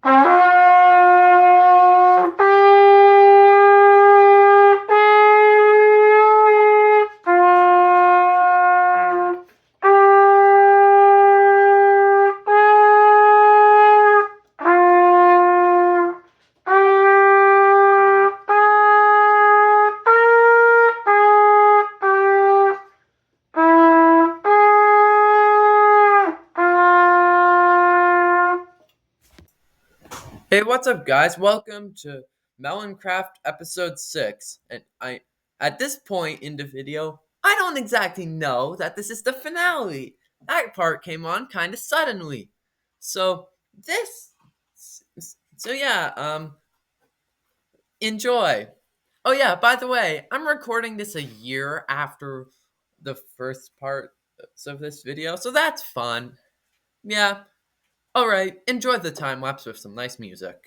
Hey, what's up, guys? Welcome to Melon-craft episode 6. And at this point in the video, I don't exactly know that this is the finale. That part came on kind of suddenly. So, this, so yeah, enjoy. Oh yeah, by the way, I'm recording this a year after the first part of this video, so that's fun. Yeah, alright, enjoy the time lapse with some nice music.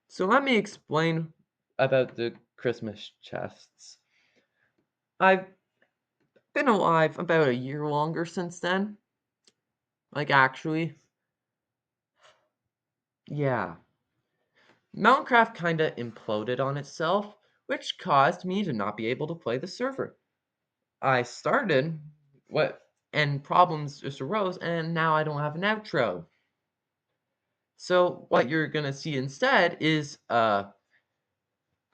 So let me explain about the Christmas chests. I've been alive about a year longer since then. Like, actually. Yeah. Melon-craft kinda imploded on itself, which caused me to not be able to play the server. I started, and problems just arose, and now I don't have an outro. So what you're gonna see instead is a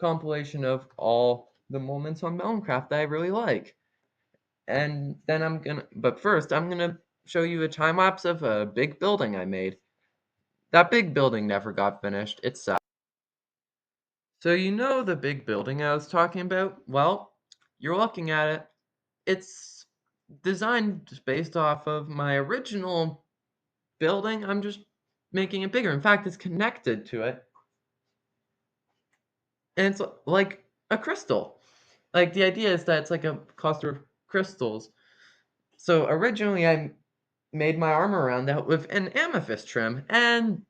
compilation of all the moments on Melon-craft that I really like. And then but first, I'm gonna show you a time lapse of a big building I made. That big building never got finished. It's sad. So you know the big building I was talking about? Well, you're looking at it. It's designed just based off of my original building. I'm just making it bigger. In fact, it's connected to it, and it's like a crystal. Like the idea is that it's like a cluster of crystals. So originally, I made my armor around that with an amethyst trim, and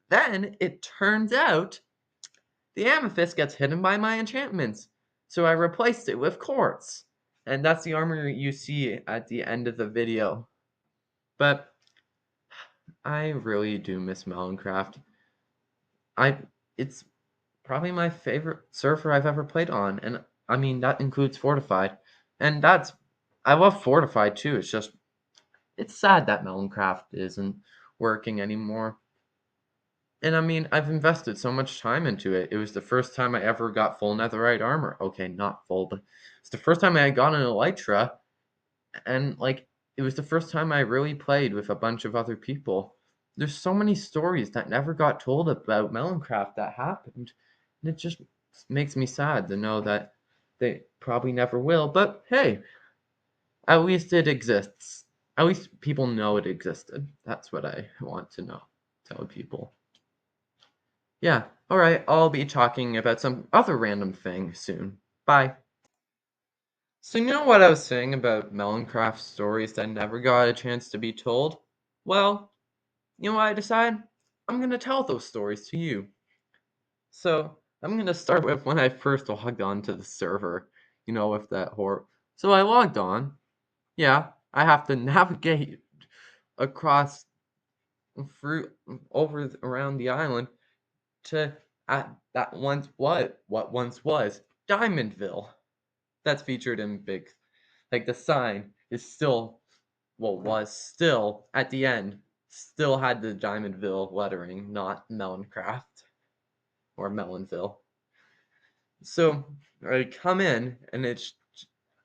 then it turns out the amethyst gets hidden by my enchantments. So I replaced it with quartz, and that's the armor you see at the end of the video. But I really do miss Melon-craft. I it's probably my favorite server I've ever played on, and I mean that includes Fortified. And that's I love Fortified too. It's just it's sad that Melon-craft isn't working anymore. And I mean, I've invested so much time into it. It was the first time I ever got full netherite armor. Okay, not full, but it's the first time I got an elytra, and like it was the first time I really played with a bunch of other people. There's so many stories that never got told about Melon-craft that happened, and it just makes me sad to know that they probably never will. But hey, at least it exists. At least people know it existed. That's what I want to know. Tell people. Yeah, alright, I'll be talking about some other random thing soon. Bye. So you know what I was saying about Melon-craft stories that never got a chance to be told? Well, you know what I decided? I'm gonna tell those stories to you. So I'm gonna start with when I first logged on to the server, with that horror. So I logged on. Yeah, I have to navigate across through over around the island to that what once was Diamondville. That's featured in big, like the sign is still, well, was still at the end, still had the Diamondville lettering, not Melon-craft or Melonville. So I come in and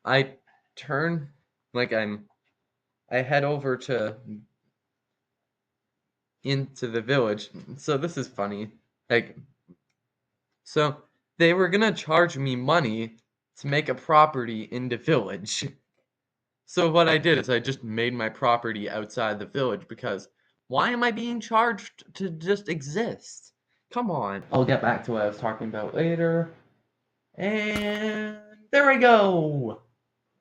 I turn like I head over to into the village. So this is funny. Like so they were gonna charge me money to make a property in the village. So what I did is I just made my property outside the village because why am I being charged to just exist? Come on. I'll get back to what I was talking about later. And there we go.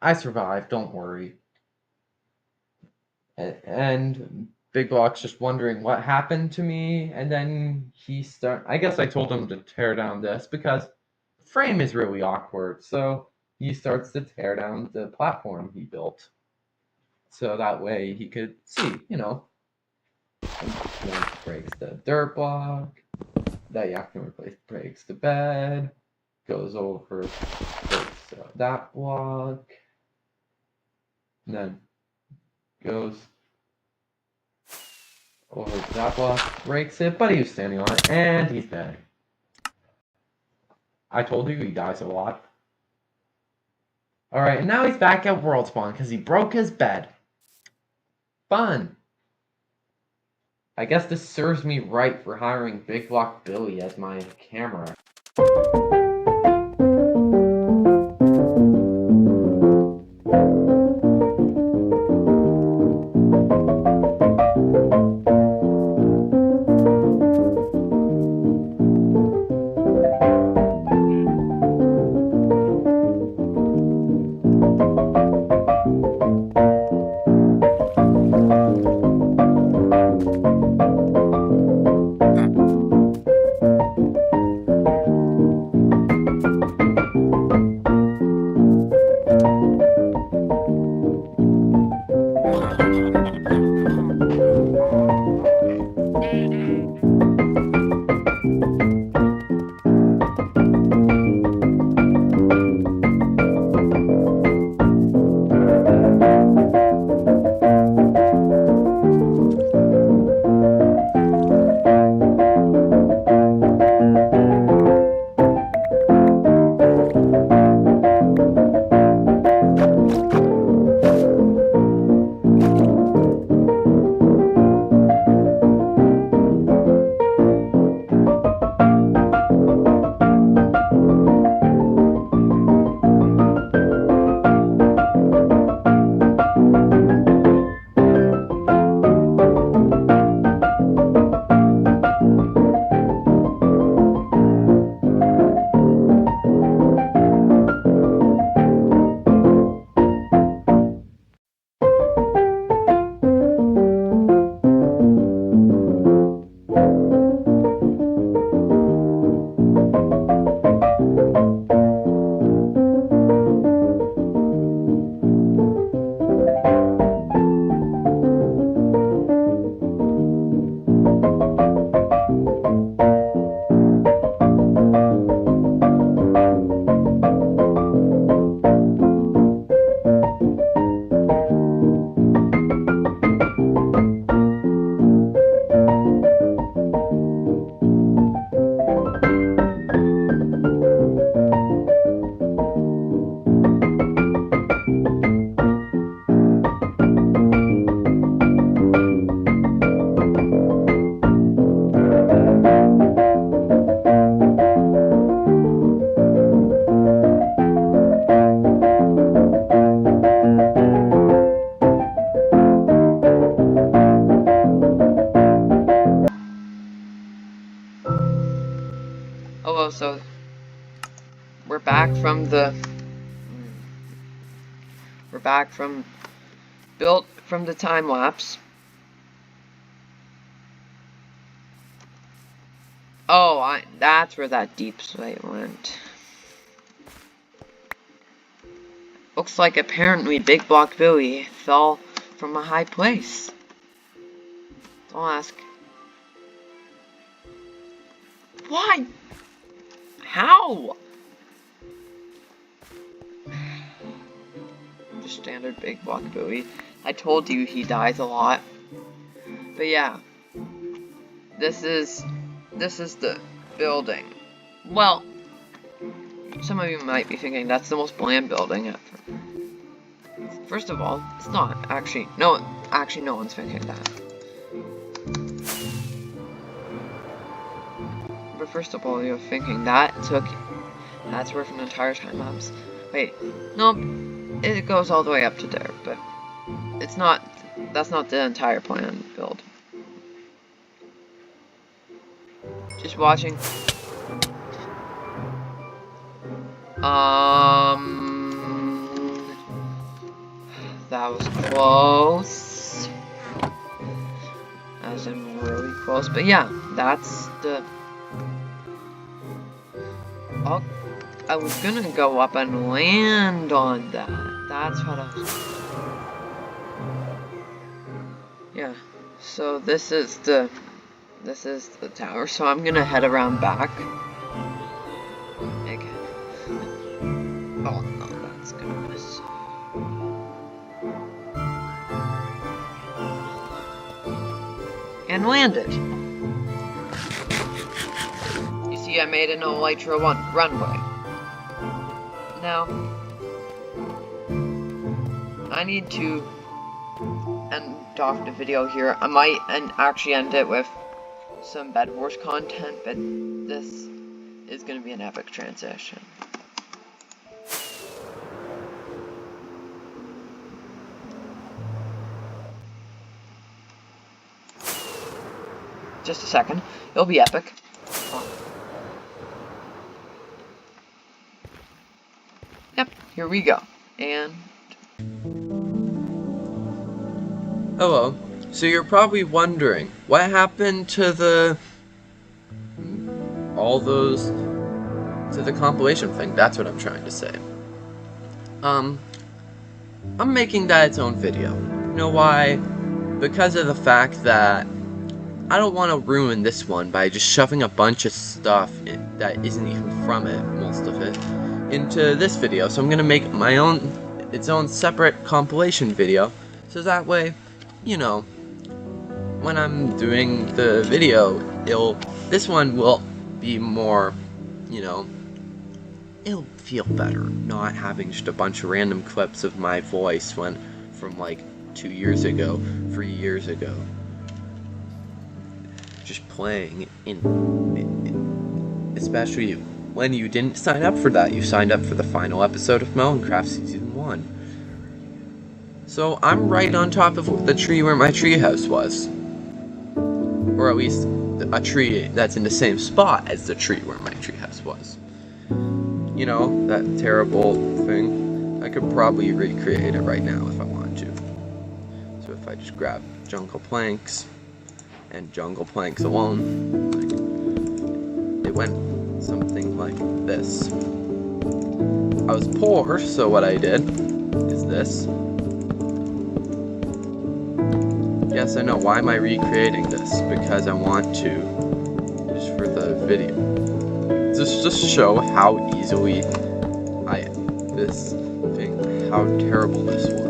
I survived, don't worry. And Big Block's just wondering what happened to me, and then I guess I told him to tear down this because frame is really awkward, so he starts to tear down the platform he built. So that way he could see, once breaks the dirt block, that Yak can replace breaks the bed, goes over, breaks that block, and then goes over that block, breaks it, but he was standing on it, and he's dead. I told you he dies a lot. Alright, and now he's back at World Spawn because he broke his bed. Fun! I guess this serves me right for hiring Big Block Billy as my camera. Hello, so we're back from the built from the time lapse. Oh, that's where that deep slate went. Looks like apparently Big Block Billy fell from a high place. Don't ask. Why? How? Just standard Big Block Billy. I told you he dies a lot. But yeah. This is the building. Well, some of you might be thinking that's the most bland building ever. First of all, it's not. Actually, no one's thinking that. But first of all, you're thinking that's worth an entire time lapse. Wait, no, it goes all the way up to there, but it's not. That's not the entire plan build. Just watching. That was close. As in really close, but yeah, that's the. Oh, I was gonna go up and land on that. That's what I was. Yeah. So this is the tower. So I'm gonna head around back. Okay. Oh no, that's gonna miss. And landed. You see, I made an elytra runway. Now, I need to end off the video here. I might actually end it with some Bed Wars content, but this is going to be an epic transition. Just a second. It'll be epic. Yep, here we go. And Hello. So you're probably wondering, what happened to the compilation thing? That's what I'm trying to say. I'm making that its own video. You know why? Because of the fact that I don't want to ruin this one by just shoving a bunch of stuff that isn't even from it, most of it, into this video. So I'm gonna make its own separate compilation video, so that way, you know, when I'm doing the video, this one will be more, you know, it'll feel better not having just a bunch of random clips of my voice from like 2 years ago, 3 years ago. Just playing especially when you didn't sign up for that. You signed up for the final episode of Melon-craft Season 1. So I'm right on top of the tree where my treehouse was. Or at least a tree that's in the same spot as the tree where my treehouse was. You know, that terrible thing. I could probably recreate it right now if I wanted to. So if I just grab jungle planks, and jungle planks alone, it went something like this. I was poor, so what I did is this. Yes, I know, why am I recreating this? Because I want to, just for the video. Just show how easily how terrible this was.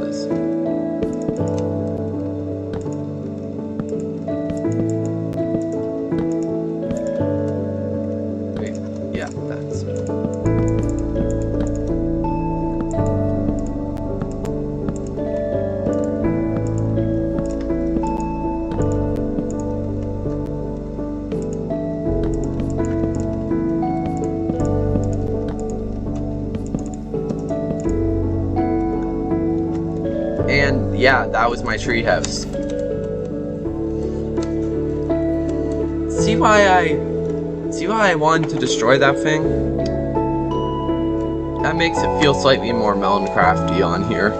And yeah, that was my treehouse. See why See why I wanted to destroy that thing? That makes it feel slightly more Melon-crafty on here.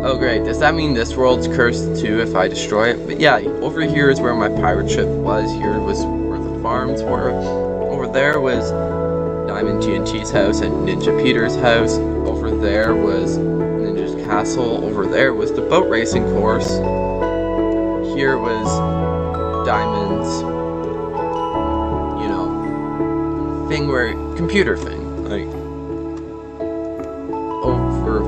Oh great, does that mean this world's cursed too if I destroy it? But yeah, over here is where my pirate ship was. Here was where the farms were. Over there was Diamond TNT's house and Ninja Peter's house. Over there was Ninja's castle. Over there was the boat racing course. Here was Diamond's, you know, thing where, computer thing. Like, over,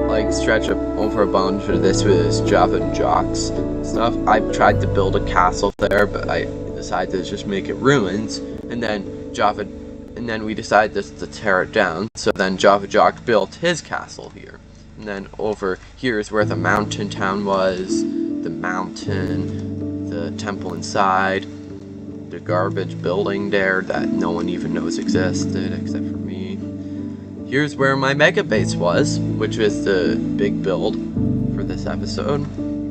like, stretch up over a bunch of this was Java Jock's stuff. I tried to build a castle there, but I decided to just make it ruins, and then we decided just to tear it down. So then Java Jock built his castle here, and then over here is where the mountain town was, the mountain, the temple inside, the garbage building there that no one even knows existed except for me. Here's where my mega base was, which was the big build for this episode.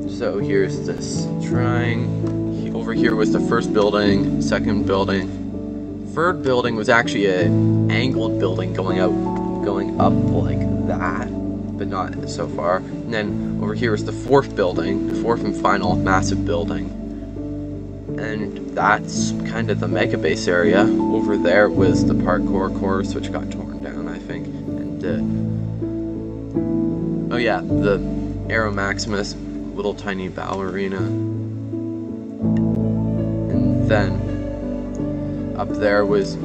So here's this shrine. Over here was the first building, second building. Third building was actually an angled building going up like that, but not so far. And then over here is the fourth building, the fourth and final massive building. And that's kind of the mega base area. Over there was the parkour course, which got torn down, I think. And oh yeah, the Aero Maximus, little tiny ballerina. And then up there was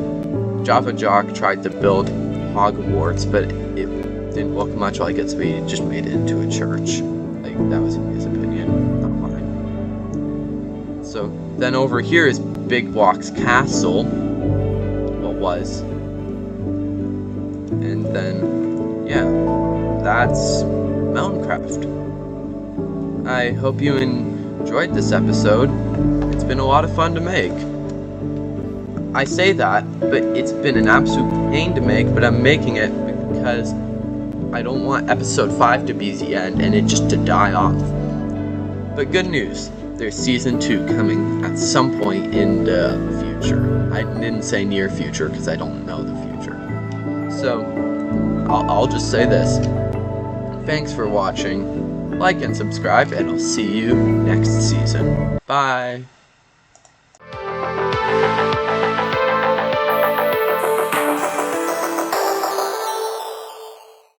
Java Jock tried to build Hogwarts, but it didn't look much like it, so he just made it into a church. Like, that was in his opinion, not mine. So then over here is Big Block's castle. Well, was. And then, yeah, that's Melon-craft. I hope you enjoyed this episode. It's been a lot of fun to make. I say that, but it's been an absolute pain to make, but I'm making it because I don't want episode 5 to be the end and it just to die off. But good news, there's season 2 coming at some point in the future. I didn't say near future because I don't know the future. So, I'll just say this. Thanks for watching. Like and subscribe, and I'll see you next season. Bye!